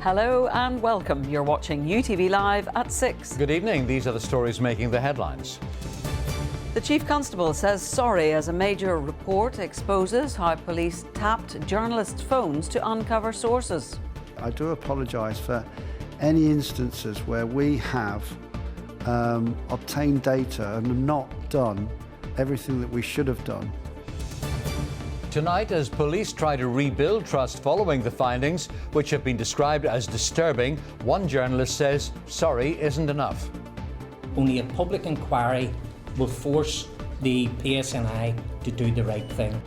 Hello and welcome. You're watching UTV Live at 6. Good evening. These are the stories making the headlines. The Chief Constable says sorry as a major report exposes how police tapped journalists' phones to uncover sources. I do apologise for any instances where we have obtained data and not done everything that we should have done. Tonight, as police try to rebuild trust following the findings, which have been described as disturbing, one journalist says sorry isn't enough. Only a public inquiry will force the PSNI to do the right thing.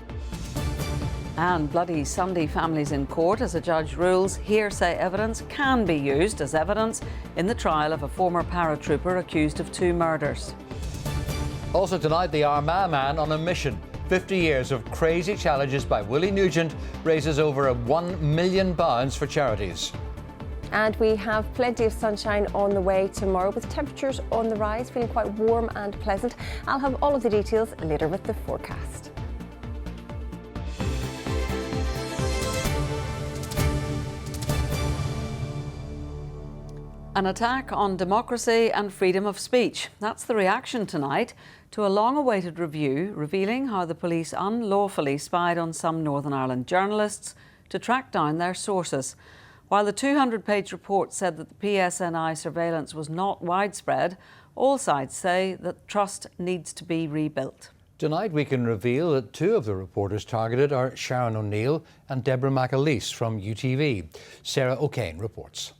And bloody Sunday families in court as a judge rules hearsay evidence can be used as evidence in the trial of a former paratrooper accused of 2 murders. Also tonight, the Armagh man on a mission. 50 years of crazy challenges by Willie Nugent raises over £1 million for charities. And we have plenty of sunshine on the way tomorrow with temperatures on the rise, feeling quite warm and pleasant. I'll have all of the details later with the forecast. An attack on democracy and freedom of speech. That's the reaction tonight to a long-awaited review revealing how the police unlawfully spied on some Northern Ireland journalists to track down their sources. While the 200-page report said that the PSNI surveillance was not widespread, all sides say that trust needs to be rebuilt. Tonight we can reveal that 2 of the reporters targeted are Sharon O'Neill and Deborah McAleese from UTV. Sarah O'Kane reports.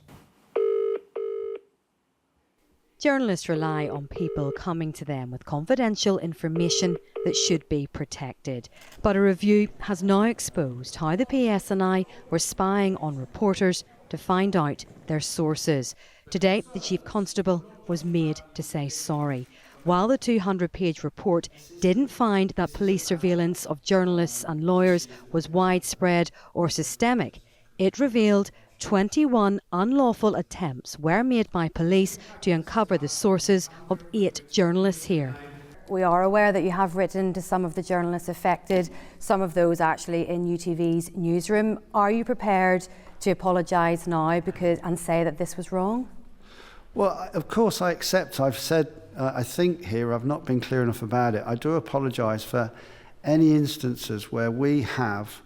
Journalists rely on people coming to them with confidential information that should be protected. But a review has now exposed how the PSNI were spying on reporters to find out their sources. Today, the Chief Constable was made to say sorry. While the 200-page report didn't find that police surveillance of journalists and lawyers was widespread or systemic, it revealed 21 unlawful attempts were made by police to uncover the sources of 8 journalists here. We are aware that you have written to some of the journalists affected, some of those actually in UTV's newsroom. Are you prepared to apologise now and say that this was wrong? Well, of course I accept. I've said, I think here, I've not been clear enough about it. I do apologise for any instances where we have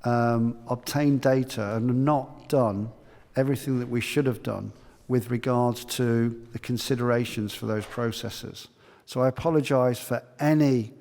obtained data and not done everything that we should have done with regards to the considerations for those processes. So I apologise for any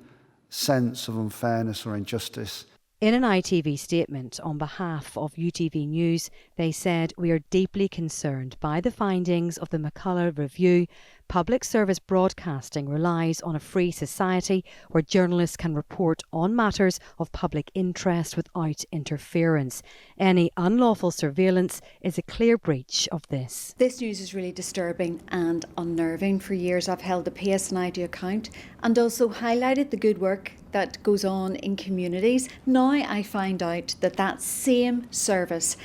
sense of unfairness or injustice. In an ITV statement on behalf of UTV News, they said, "We are deeply concerned by the findings of the McCullough Review. Public service broadcasting relies on a free society where journalists can report on matters of public interest without interference. Any unlawful surveillance is a clear breach of this." This news is really disturbing and unnerving. For years I've held the PSNI to account and also highlighted the good work that goes on in communities. Now I find out that that same service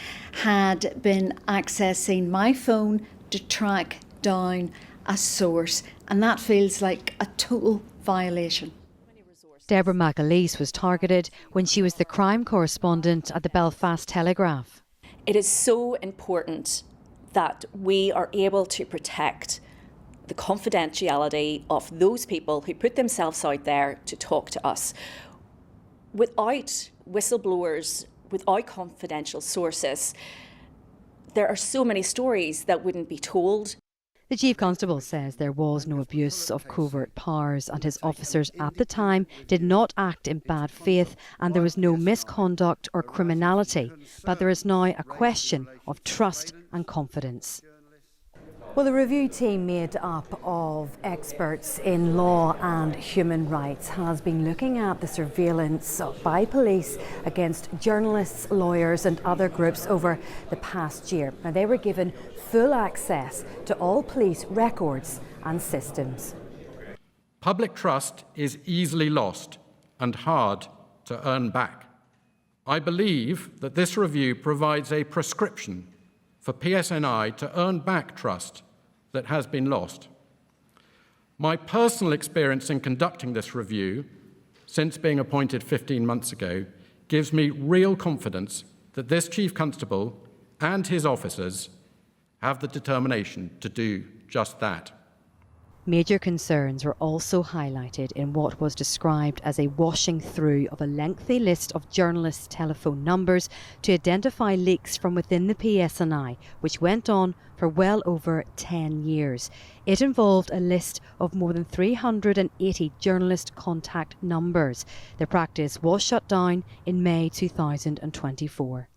had been accessing my phone to track down a source, and that feels like a total violation. Deborah McAleese was targeted when she was the crime correspondent at the Belfast Telegraph. It is so important that we are able to protect the confidentiality of those people who put themselves out there to talk to us. Without whistleblowers, without confidential sources, there are so many stories that wouldn't be told. The Chief Constable says there was no abuse of covert powers and his officers at the time did not act in bad faith and there was no misconduct or criminality. But there is now a question of trust and confidence. Well, the review team made up of experts in law and human rights has been looking at the surveillance by police against journalists, lawyers and other groups over the past year. Now, they were given full access to all police records and systems. Public trust is easily lost and hard to earn back. I believe that this review provides a prescription for PSNI to earn back trust that has been lost. My personal experience in conducting this review, since being appointed 15 months ago, gives me real confidence that this Chief Constable and his officers have the determination to do just that. Major concerns were also highlighted in what was described as a washing through of a lengthy list of journalists' telephone numbers to identify leaks from within the PSNI, which went on for well over 10 years. It involved a list of more than 380 journalist contact numbers. The practice was shut down in May 2024.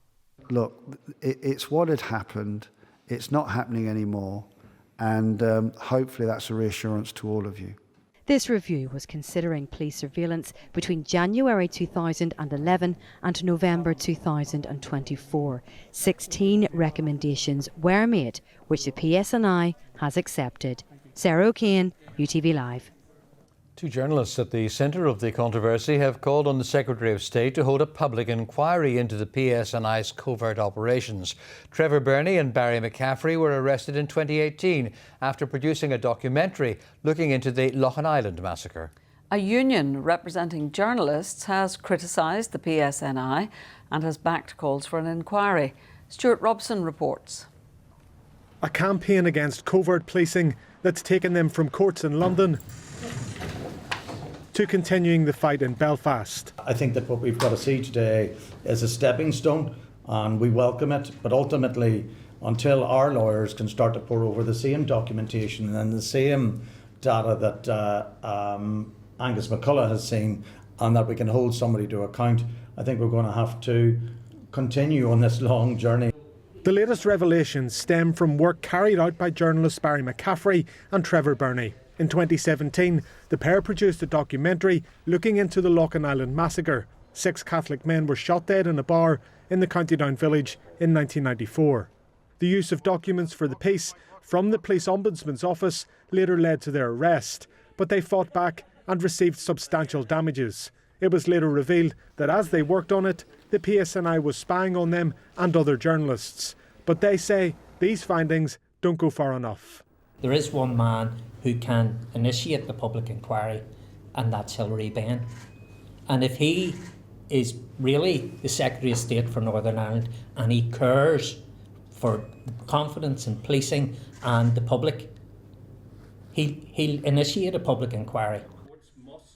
Look, it's what had happened. It's not happening anymore. And hopefully that's a reassurance to all of you. This review was considering police surveillance between January 2011 and November 2024. 16 recommendations were made, which the PSNI has accepted. Sarah O'Kane, UTV Live. Two journalists at the centre of the controversy have called on the Secretary of State to hold a public inquiry into the PSNI's covert operations. Trevor Burney and Barry McCaffrey were arrested in 2018 after producing a documentary looking into the Loughin Island massacre. A union representing journalists has criticised the PSNI and has backed calls for an inquiry. Stuart Robson reports. A campaign against covert policing that's taken them from courts in London to continuing the fight in Belfast. I think that what we've got to see today is a stepping stone, and we welcome it, but ultimately, until our lawyers can start to pour over the same documentation and the same data that Angus McCullough has seen, and that we can hold somebody to account, I think we're going to have to continue on this long journey. The latest revelations stem from work carried out by journalists Barry McCaffrey and Trevor Burney. In 2017, the pair produced a documentary looking into the Loughin Island massacre. 6 Catholic men were shot dead in a bar in the County Down village in 1994. The use of documents for the piece from the Police Ombudsman's office later led to their arrest, but they fought back and received substantial damages. It was later revealed that as they worked on it, the PSNI was spying on them and other journalists. But they say these findings don't go far enough. There is one man who can initiate the public inquiry, and that's Hilary Benn. And if he is really the Secretary of State for Northern Ireland and he cares for confidence in policing and the public, he'll initiate a public inquiry.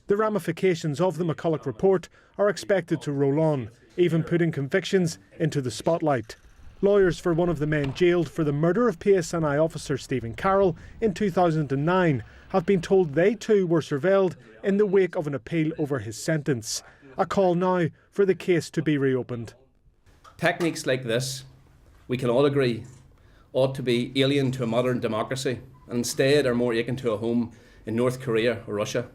The ramifications of the McCulloch report are expected to roll on, even putting convictions into the spotlight. Lawyers for one of the men jailed for the murder of PSNI officer Stephen Carroll in 2009 have been told they too were surveilled in the wake of an appeal over his sentence. A call now for the case to be reopened. Techniques like this, we can all agree, ought to be alien to a modern democracy and instead are more akin to a home in North Korea or Russia.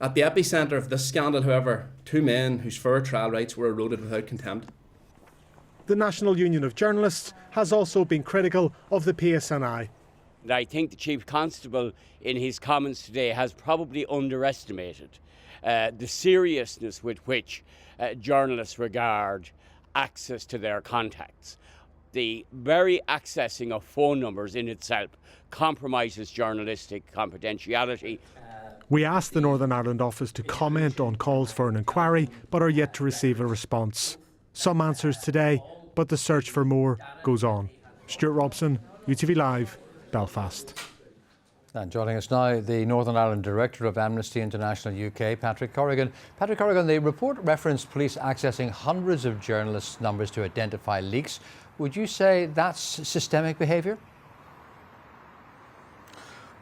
At the epicentre of this scandal, however, 2 men whose fair trial rights were eroded without contempt. The National Union of Journalists has also been critical of the PSNI. I think the Chief Constable in his comments today has probably underestimated the seriousness with which journalists regard access to their contacts. The very accessing of phone numbers in itself compromises journalistic confidentiality. We asked the Northern Ireland office to comment on calls for an inquiry, but are yet to receive a response. Some answers today, but the search for more goes on. Stuart Robson, UTV Live, Belfast. And joining us now, the Northern Ireland Director of Amnesty International UK, Patrick Corrigan. Patrick Corrigan, the report referenced police accessing hundreds of journalists' numbers to identify leaks. Would you say that's systemic behaviour?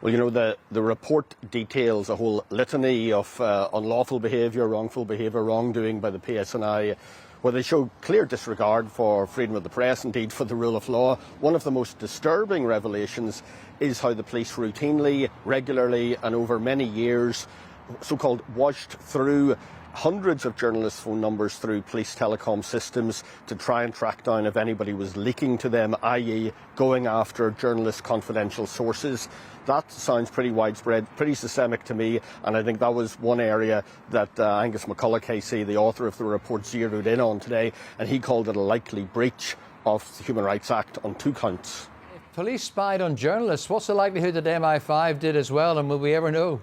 Well, you know, the report details a whole litany of unlawful behaviour, wrongful behaviour, wrongdoing by the PSNI, where they show clear disregard for freedom of the press, indeed for the rule of law. One of the most disturbing revelations is how the police routinely, regularly and over many years, so-called washed through hundreds of journalists' phone numbers through police telecom systems to try and track down if anybody was leaking to them, i.e. going after journalists' confidential sources. That sounds pretty widespread, pretty systemic to me, and I think that was one area that Angus McCullough, KC, the author of the report, zeroed in on today, and he called it a likely breach of the Human Rights Act on 2 counts. If police spied on journalists, what's the likelihood that MI5 did as well, and will we ever know?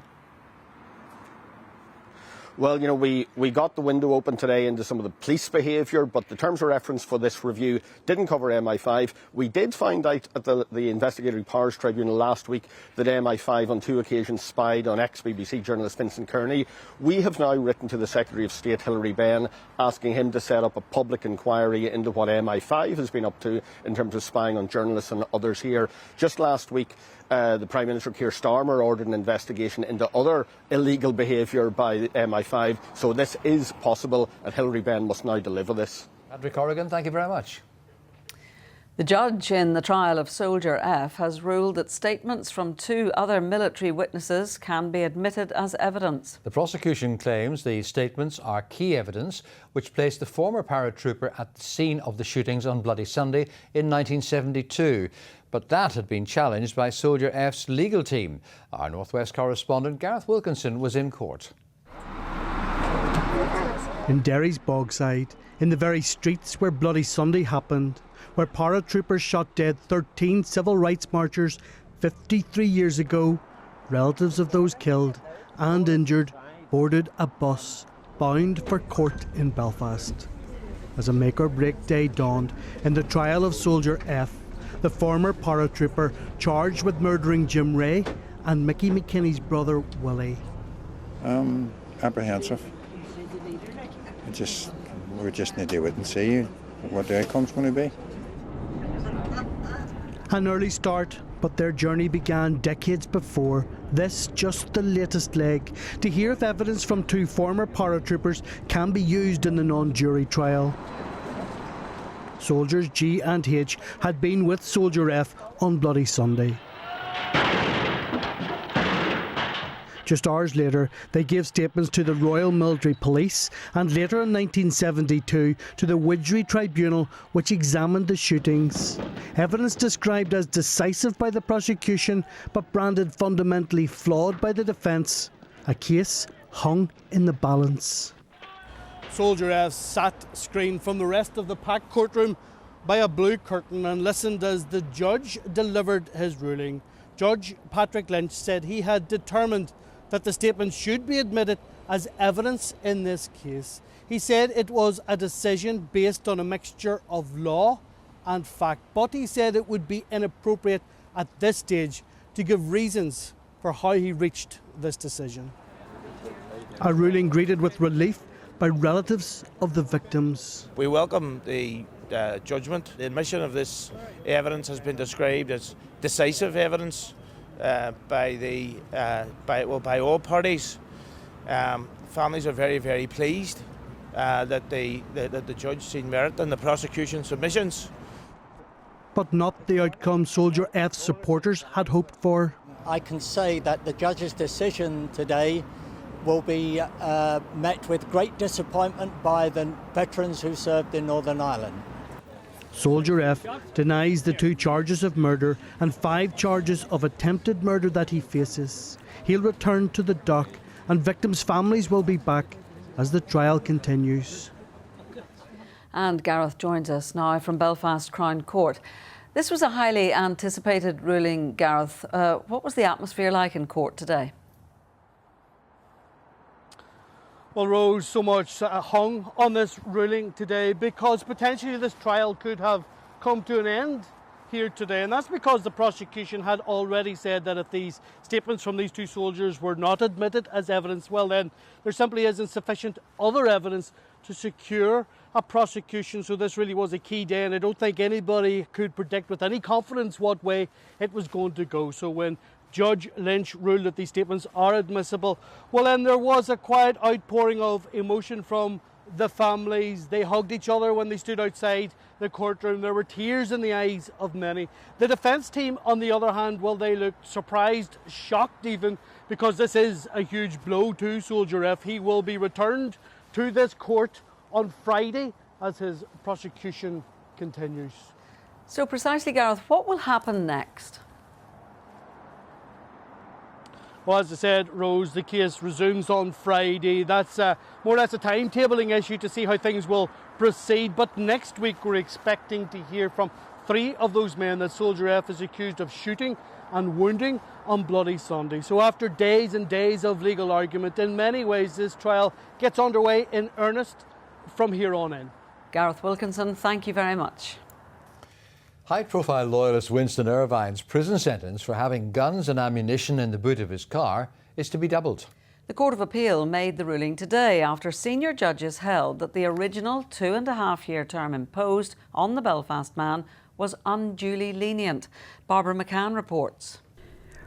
Well, you know, we got the window open today into some of the police behaviour, but the terms of reference for this review didn't cover MI5. We did find out at the Investigatory Powers Tribunal last week that MI5 on 2 occasions spied on ex-BBC journalist Vincent Kearney. We have now written to the Secretary of State, Hilary Benn, asking him to set up a public inquiry into what MI5 has been up to in terms of spying on journalists and others here. Just last week, the Prime Minister Keir Starmer ordered an investigation into other illegal behaviour by MI5, so this is possible, and Hilary Benn must now deliver this. Patrick Corrigan, thank you very much. The judge in the trial of Soldier F has ruled that statements from 2 other military witnesses can be admitted as evidence. The prosecution claims the statements are key evidence which placed the former paratrooper at the scene of the shootings on Bloody Sunday in 1972. But that had been challenged by Soldier F's legal team. Our Northwest correspondent Gareth Wilkinson was in court. In Derry's Bogside, in the very streets where Bloody Sunday happened, where paratroopers shot dead 13 civil rights marchers 53 years ago, relatives of those killed and injured boarded a bus bound for court in Belfast. As a make-or-break day dawned in the trial of Soldier F, the former paratrooper charged with murdering Jim Ray and Mickey McKinney's brother Willie. Apprehensive. We just need to wait and see what the outcome's going to be. An early start, but their journey began decades before. This just the latest leg, to hear if evidence from 2 former paratroopers can be used in the non-jury trial. Soldiers G and H had been with Soldier F on Bloody Sunday. Just hours later, they gave statements to the Royal Military Police and later in 1972 to the Widgery Tribunal, which examined the shootings. Evidence described as decisive by the prosecution but branded fundamentally flawed by the defence. A case hung in the balance. Soldier F sat screened from the rest of the packed courtroom by a blue curtain and listened as the judge delivered his ruling. Judge Patrick Lynch said he had determined that the statement should be admitted as evidence in this case. He said it was a decision based on a mixture of law and fact, but he said it would be inappropriate at this stage to give reasons for how he reached this decision. A ruling greeted with relief by relatives of the victims. We welcome the judgment. The admission of this evidence has been described as decisive evidence by all parties. Families are very, very pleased that the judge seen merit in the prosecution submissions. But not the outcome Soldier F's supporters had hoped for. I can say that the judge's decision today will be met with great disappointment by the veterans who served in Northern Ireland. Soldier F denies the 2 charges of murder and 5 charges of attempted murder that he faces. He'll return to the dock and victims' families will be back as the trial continues. And Gareth joins us now from Belfast Crown Court. This was a highly anticipated ruling, Gareth. What was the atmosphere like in court today? Well, Rose, so much hung on this ruling today because potentially this trial could have come to an end here today, and that's because the prosecution had already said that if these statements from these 2 soldiers were not admitted as evidence, well then there simply isn't sufficient other evidence to secure a prosecution. So this really was a key day, and I don't think anybody could predict with any confidence what way it was going to go. So when Judge Lynch ruled that these statements are admissible, well then there was a quiet outpouring of emotion from the families. They hugged each other when they stood outside the courtroom. There were tears in the eyes of many. The defence team, on the other hand, well, they looked surprised, shocked even, because this is a huge blow to Soldier F. He will be returned to this court on Friday as his prosecution continues. So precisely, Gareth, what will happen next? Well, as I said, Rose, the case resumes on Friday. That's more or less a timetabling issue to see how things will proceed. But next week we're expecting to hear from 3 of those men that Soldier F is accused of shooting and wounding on Bloody Sunday. So after days and days of legal argument, in many ways this trial gets underway in earnest from here on in. Gareth Wilkinson, thank you very much. High-profile loyalist Winston Irvine's prison sentence for having guns and ammunition in the boot of his car is to be doubled. The Court of Appeal made the ruling today after senior judges held that the original 2.5-year term imposed on the Belfast man was unduly lenient. Barbara McCann reports.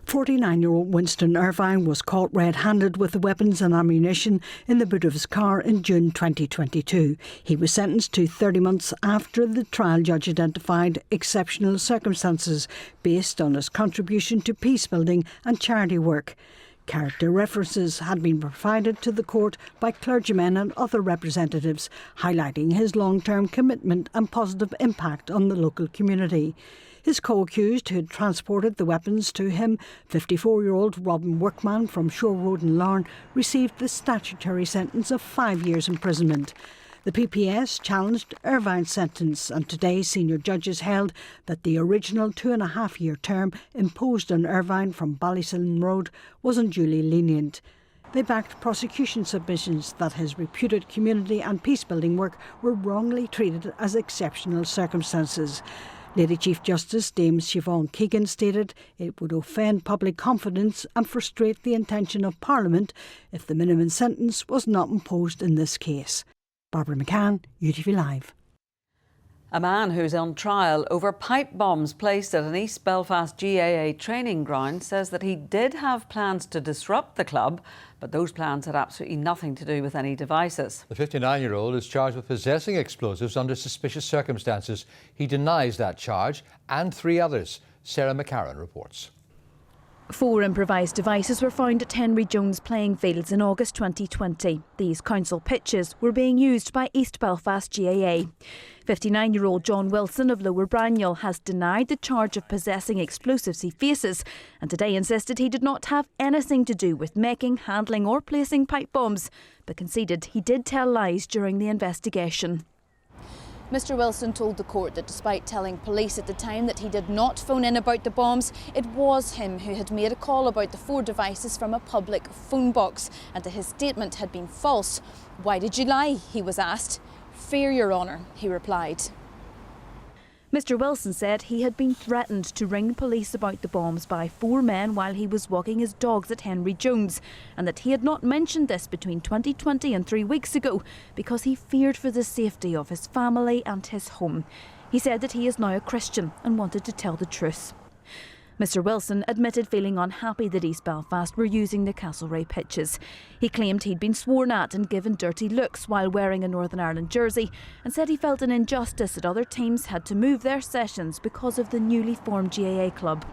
49-year-old Winston Irvine was caught red-handed with the weapons and ammunition in the boot of his car in June 2022. He was sentenced to 30 months after the trial judge identified exceptional circumstances based on his contribution to peace building and charity work. Character references had been provided to the court by clergymen and other representatives, highlighting his long-term commitment and positive impact on the local community. His co-accused, who had transported the weapons to him, 54-year-old Robin Workman from Shore Road in Larne, received the statutory sentence of 5 years imprisonment. The PPS challenged Irvine's sentence, and today senior judges held that the original 2.5-year term imposed on Irvine from Ballysillan Road was unduly lenient. They backed prosecution submissions that his reputed community and peace-building work were wrongly treated as exceptional circumstances. Lady Chief Justice Dame Siobhan Keegan stated it would offend public confidence and frustrate the intention of Parliament if the minimum sentence was not imposed in this case. Barbara McCann, UTV Live. A man who's on trial over pipe bombs placed at an East Belfast GAA training ground says that he did have plans to disrupt the club, but those plans had absolutely nothing to do with any devices. The 59-year-old is charged with possessing explosives under suspicious circumstances. He denies that charge and 3 others. Sarah McCarran reports. 4 improvised devices were found at Henry Jones playing fields in August 2020. These council pitches were being used by East Belfast GAA. 59-year-old John Wilson of Lower Braniel has denied the charge of possessing explosives he faces, and today insisted he did not have anything to do with making, handling or placing pipe bombs, but conceded he did tell lies during the investigation. Mr Wilson told the court that despite telling police at the time that he did not phone in about the bombs, it was him who had made a call about the 4 devices from a public phone box and that his statement had been false. "Why did you lie?" he was asked. "Fear, Your Honour," he replied. Mr Wilson said he had been threatened to ring police about the bombs by 4 men while he was walking his dogs at Henry Jones, and that he had not mentioned this between 2020 and 3 weeks ago because he feared for the safety of his family and his home. He said that he is now a Christian and wanted to tell the truth. Mr Wilson admitted feeling unhappy that East Belfast were using the Castlereagh pitches. He claimed he'd been sworn at and given dirty looks while wearing a Northern Ireland jersey, and said he felt an injustice that other teams had to move their sessions because of the newly formed GAA club.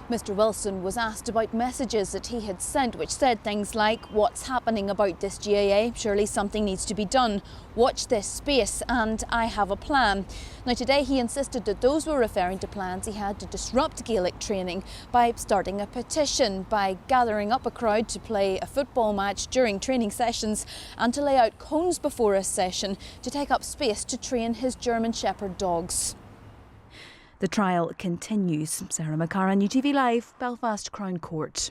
Mr Wilson was asked about messages that he had sent which said things like, "What's happening about this GAA? Surely something needs to be done. Watch this space," and "I have a plan." Now today he insisted that those were referring to plans he had to disrupt Gaelic training by starting a petition, by gathering up a crowd to play a football match during training sessions and to lay out cones before a session to take up space to train his German Shepherd dogs. The trial continues. Sarah McCarran, UTV Live, Belfast Crown Court.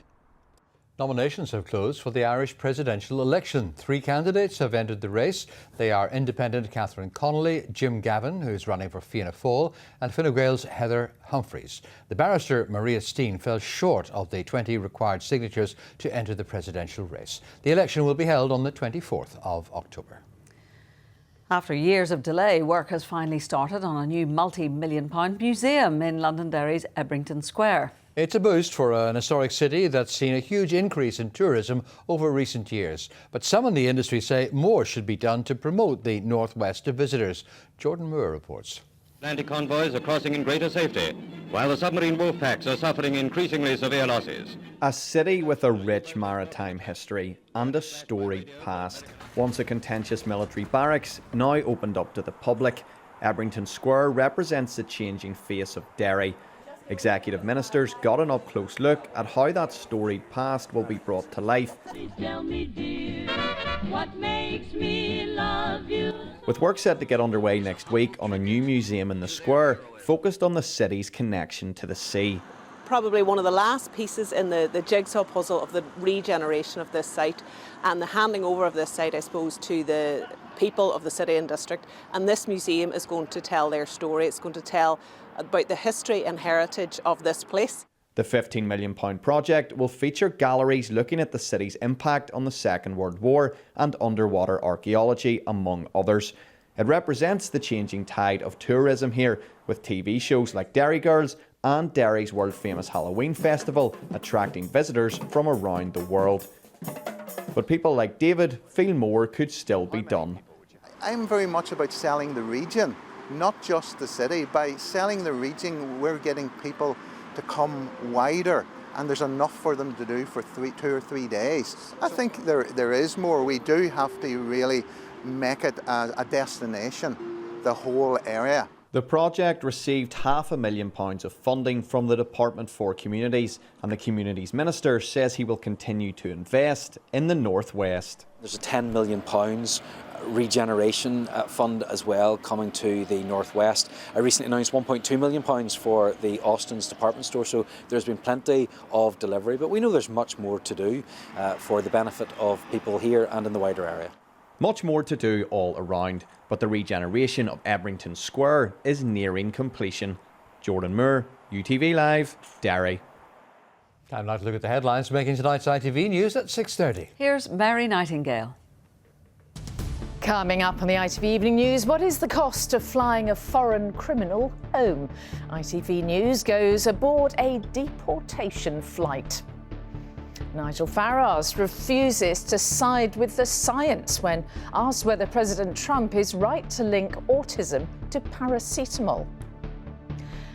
Nominations have closed for the Irish presidential election. 3 candidates have entered the race. They are independent Catherine Connolly, Jim Gavin, who is running for Fianna Fáil, and Fine Gael's Heather Humphreys. The barrister Maria Steen fell short of the 20 required signatures to enter the presidential race. The election will be held on the 24th of October. After years of delay, work has finally started on a new multi-million-pound museum in Londonderry's Ebrington Square. It's a boost for an historic city that's seen a huge increase in tourism over recent years. But some in the industry say more should be done to promote the northwest to visitors. Jordan Moore reports. Atlantic convoys are crossing in greater safety, while the submarine wolf packs are suffering increasingly severe losses. A city with a rich maritime history and a storied past. Once a contentious military barracks, now opened up to the public, Ebrington Square represents the changing face of Derry. Executive ministers got an up-close look at how that storied past will be brought to life. Tell me, dear, what makes me love you? With work set to get underway next week on a new museum in the square, focused on the city's connection to the sea. Probably one of the last pieces in the jigsaw puzzle of the regeneration of this site and the handing over of this site, I suppose, to the people of the city and district. And this museum is going to tell their story. It's going to tell about the history and heritage of this place. The £15 million project will feature galleries looking at the city's impact on the Second World War and underwater archaeology, among others. It represents the changing tide of tourism here, with TV shows like Derry Girls and Derry's world-famous Halloween festival attracting visitors from around the world. But people like David feel more could still be done. I'm very much about selling the region, not just the city. By selling the region, we're getting people to come wider, and there's enough for them to do for 2 or 3 days. I think there is more. We do have to really make it a destination, the whole area. The project received £500,000 of funding from the Department for Communities, and the Communities Minister says he will continue to invest in the North West. There's a £10 million regeneration fund as well coming to the North West. I recently announced £1.2 million for the Austin's department store, so there's been plenty of delivery, but we know there's much more to do for the benefit of people here and in the wider area. Much more to do all around, but the regeneration of Ebrington Square is nearing completion. Jordan Moore, UTV Live, Derry. Time now to look at the headlines making tonight's ITV News at 6:30. Here's Mary Nightingale. Coming up on the ITV Evening News, what is the cost of flying a foreign criminal home? ITV News goes aboard a deportation flight. Nigel Farage refuses to side with the science when asked whether President Trump is right to link autism to paracetamol.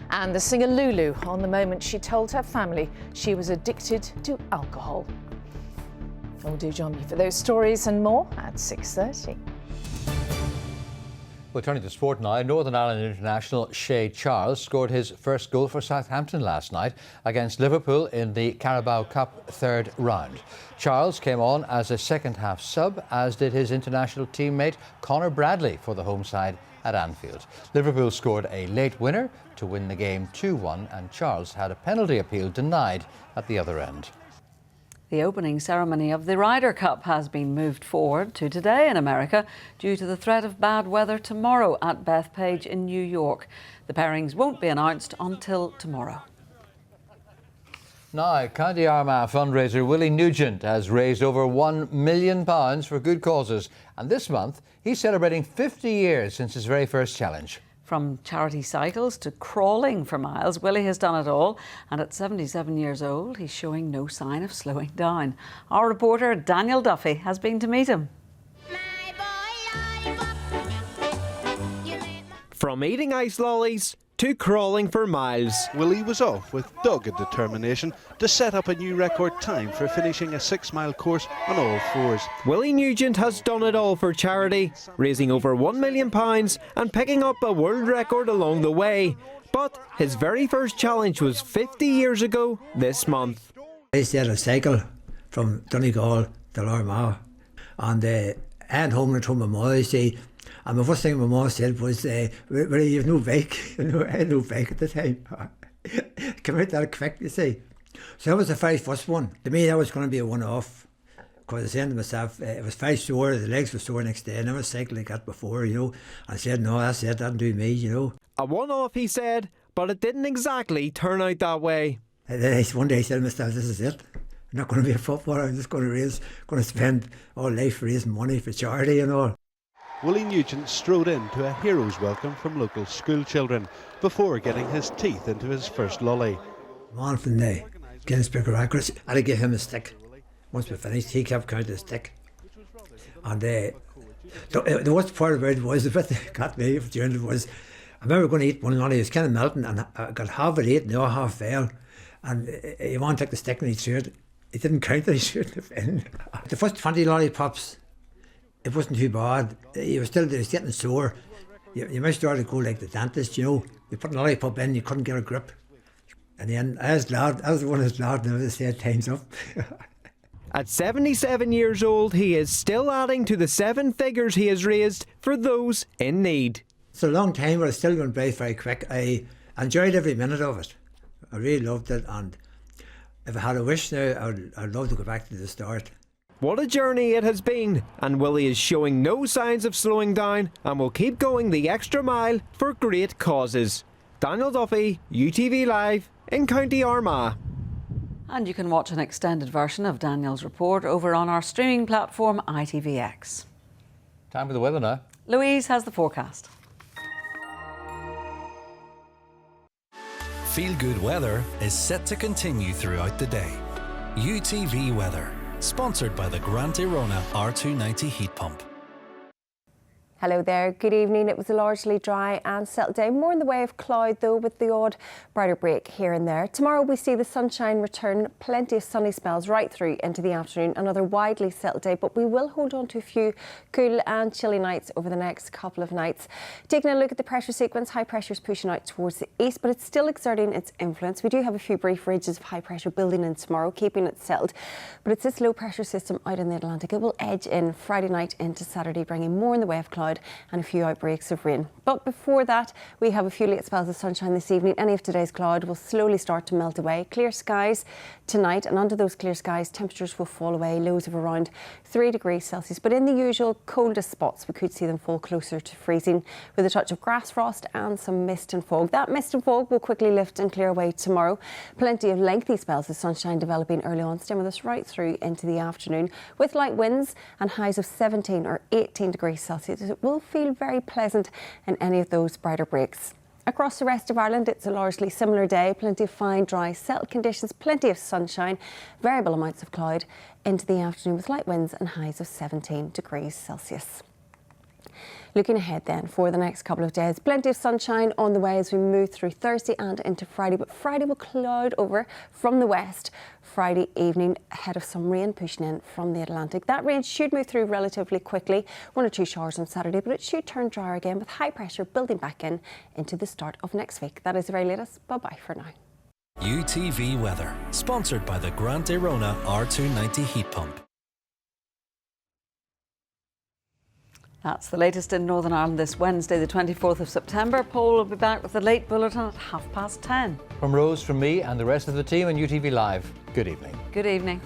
And the singer Lulu on the moment she told her family she was addicted to alcohol. Oh, do join me for those stories and more at 6:30. Well, turning to sport now, Northern Ireland international Shay Charles scored his first goal for Southampton last night against Liverpool in the Carabao Cup third round. Charles came on as a second-half sub, as did his international teammate Conor Bradley for the home side at Anfield. Liverpool scored a late winner to win the game 2-1, and Charles had a penalty appeal denied at the other end. The opening ceremony of the Ryder Cup has been moved forward to today in America due to the threat of bad weather tomorrow at Bethpage in New York. The pairings won't be announced until tomorrow. Now, County Armagh fundraiser Willie Nugent has raised over £1 million for good causes, and this month he's celebrating 50 years since his very first challenge. From charity cycles to crawling for miles, Willie has done it all, and at 77 years old, he's showing no sign of slowing down. Our reporter Daniel Duffy has been to meet him. From eating ice lollies to crawling for miles, Willie was off with dogged determination to set up a new record time for finishing a 6-mile course on all fours. Willie Nugent has done it all for charity, raising over £1 million and picking up a world record along the way. But his very first challenge was 50 years ago this month. I started a cycle from Donegal to Armagh, and I went home and told my mother, you see, and the first thing my mom said was, well, you've no bike. I had no bike at the time. Come out that quick, you see. So that was the very first one. To me, that was going to be a one-off. Because I said to myself, it was very sore, the legs were sore next day. I never cycled like that before, you know. I said, no, that's it, that'll do me, you know. A one-off, he said, but it didn't exactly turn out that way. And then one day I said to myself, this is it. I'm not going to be a footballer, I'm just going to spend all life raising money for charity and all. Willie Nugent strode into a hero's welcome from local school children before getting his teeth into his first lolly. Man from the Guinness Book of Records, and I gave him a stick. Once we finished, he kept counting the stick. And the worst part about it was, the bit that got me during it was, I remember going to eat one lolly, it was kind of melting, and I got half of it ate, and the other half fell. And he wanted to take the stick and he threw it. He didn't count it, he threw it. The first 20 lollipops, it wasn't too bad. You was getting sore. You might start to go like the dentist, you know. You put a lollipop in, you couldn't get a grip. And then I was glad, I was the one who's glad now to say time's up. At 77 years old, he is still adding to the 7 figures he has raised for those in need. It's a long time, but it's still going by very quick. I enjoyed every minute of it. I really loved it, and if I had a wish now, I'd love to go back to the start. What a journey it has been, and Willie is showing no signs of slowing down and will keep going the extra mile for great causes. Daniel Duffy, UTV Live in County Armagh. And you can watch an extended version of Daniel's report over on our streaming platform ITVX. Time for the weather now. Louise has the forecast. Feel good weather is set to continue throughout the day. UTV Weather, sponsored by the Grant Irona R290 heat pump. Hello there, good evening. It was a largely dry and settled day, more in the way of cloud though, with the odd brighter break here and there. Tomorrow we see the sunshine return, plenty of sunny spells right through into the afternoon. Another widely settled day, but we will hold on to a few cool and chilly nights over the next couple of nights. Taking a look at the pressure sequence, high pressure is pushing out towards the east, but it's still exerting its influence. We do have a few brief ridges of high pressure building in tomorrow, keeping it settled, but it's this low pressure system out in the Atlantic. It will edge in Friday night into Saturday, bringing more in the way of cloud and a few outbreaks of rain. But before that, we have a few late spells of sunshine this evening. Any of today's cloud will slowly start to melt away. Clear skies tonight, and under those clear skies, temperatures will fall away, lows of around 3 degrees Celsius. But in the usual coldest spots, we could see them fall closer to freezing with a touch of grass frost and some mist and fog. That mist and fog will quickly lift and clear away tomorrow. Plenty of lengthy spells of sunshine developing early on, staying with us right through into the afternoon with light winds and highs of 17 or 18 degrees Celsius. It will feel very pleasant in any of those brighter breaks. Across the rest of Ireland, it's a largely similar day. Plenty of fine, dry, settled conditions, plenty of sunshine, variable amounts of cloud into the afternoon with light winds and highs of 17 degrees Celsius. Looking ahead then for the next couple of days, plenty of sunshine on the way as we move through Thursday and into Friday, but Friday will cloud over from the west Friday evening ahead of some rain pushing in from the Atlantic. That rain should move through relatively quickly, 1 or 2 showers on Saturday, but it should turn drier again with high pressure building back in into the start of next week. That is the very latest. Bye-bye for now. UTV Weather, sponsored by the Grant Irona R290 heat pump. That's the latest in Northern Ireland this Wednesday, the 24th of September. Paul will be back with the late bulletin at 10:30. From Rose, from me and the rest of the team on UTV Live, good evening. Good evening.